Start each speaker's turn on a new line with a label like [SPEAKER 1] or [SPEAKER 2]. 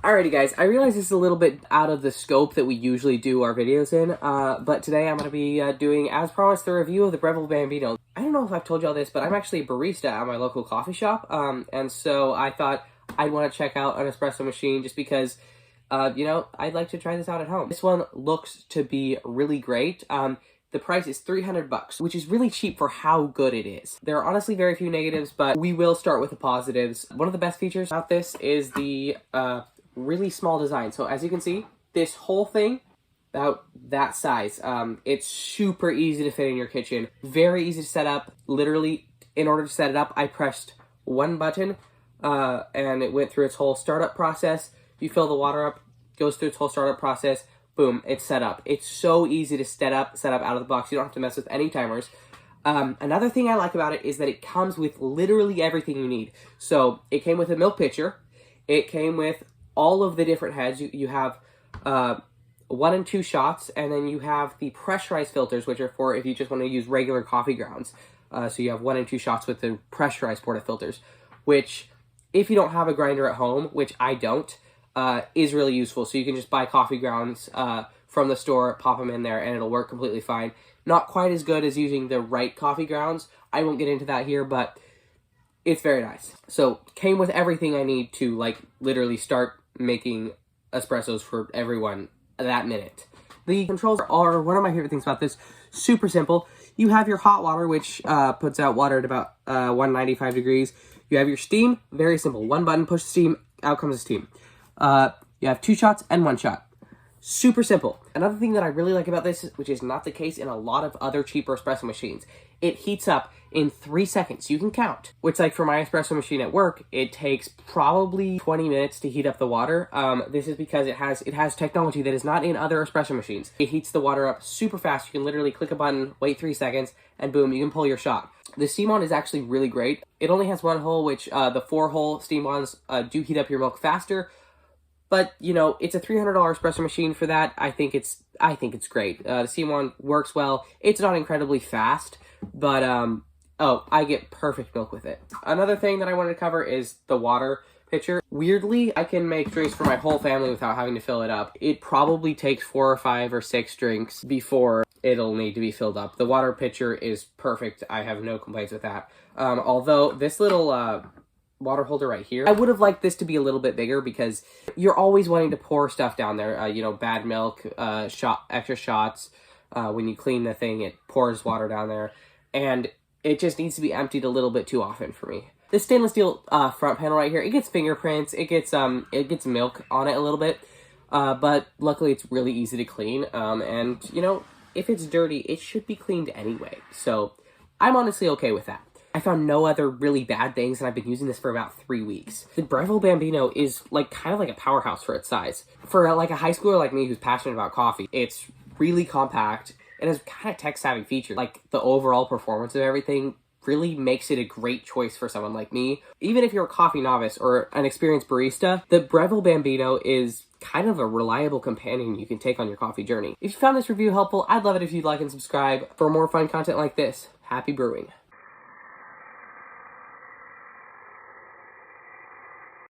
[SPEAKER 1] Alrighty guys, I realize this is a little bit out of the scope that we usually do our videos in, but today I'm going to be doing, as promised, the review of the Breville Bambino. I don't know if I've told y'all this, but I'm actually a barista at my local coffee shop, and so I thought I'd want to check out an espresso machine just because, you know, I'd like to try this out at home. This one looks to be really great. The price is $300, which is really cheap for how good it is. There are honestly very few negatives, but we will start with the positives. One of the best features about this is the really small design. So as you can see, this whole thing, about that size, it's super easy to fit in your kitchen. Very easy to set up. Literally, in order to set it up, I pressed one button and it went through its whole startup process. You fill the water up, goes through its whole startup process, boom, it's set up. It's so easy to set up out of the box. You don't have to mess with any timers. Another thing I like about it is that it comes with literally everything you need. So it came with a milk pitcher. It came with all of the different heads. You have 1 and 2 shots, and then you have the pressurized filters, which are for if you just want to use regular coffee grounds. So you have 1 and 2 shots with the pressurized portafilters, which if you don't have a grinder at home, which I don't, is really useful. So you can just buy coffee grounds from the store, pop them in there, and it'll work completely fine. Not quite as good as using the right coffee grounds. I won't get into that here, but it's very nice. So came with everything I need to like literally start making espressos for everyone that minute. The controls are one of my favorite things about this. Super simple. You have your hot water, which puts out water at about 195 degrees. You have your steam, very simple. One button, push the steam, out comes the steam. You have 2 shots and 1 shot. Super simple. Another thing that I really like about this, which is not the case in a lot of other cheaper espresso machines, it heats up in 3 seconds. You can count. Which, like for my espresso machine at work, it takes probably 20 minutes to heat up the water. This is because it has technology that is not in other espresso machines. It heats the water up super fast. You can literally click a button, wait 3 seconds, and boom, you can pull your shot. The steam on is actually really great. It only has 1 hole, which the 4-hole steam ons do heat up your milk faster. But, you know, it's a $300 espresso machine for that. I think it's great. The steam-on works well. It's not incredibly fast, but, oh, I get perfect milk with it. Another thing that I wanted to cover is the water pitcher. Weirdly, I can make drinks for my whole family without having to fill it up. It probably takes 4 or 5 or 6 drinks before it'll need to be filled up. The water pitcher is perfect. I have no complaints with that. Although this little, water holder right here, I would have liked this to be a little bit bigger because you're always wanting to pour stuff down there. You know, bad milk, extra shots. When you clean the thing, it pours water down there, and it just needs to be emptied a little bit too often for me. This stainless steel front panel right here, it gets fingerprints, it gets milk on it a little bit, but luckily it's really easy to clean. And you know, if it's dirty, it should be cleaned anyway. So I'm honestly okay with that. I found no other really bad things, and I've been using this for about 3 weeks. The Breville Bambino is like kind of like a powerhouse for its size. For like a high schooler like me who's passionate about coffee, it's really compact. It has kind of tech-savvy features. Like the overall performance of everything really makes it a great choice for someone like me. Even if you're a coffee novice or an experienced barista, the Breville Bambino is kind of a reliable companion you can take on your coffee journey. If you found this review helpful, I'd love it if you'd like and subscribe. For more fun content like this, happy brewing.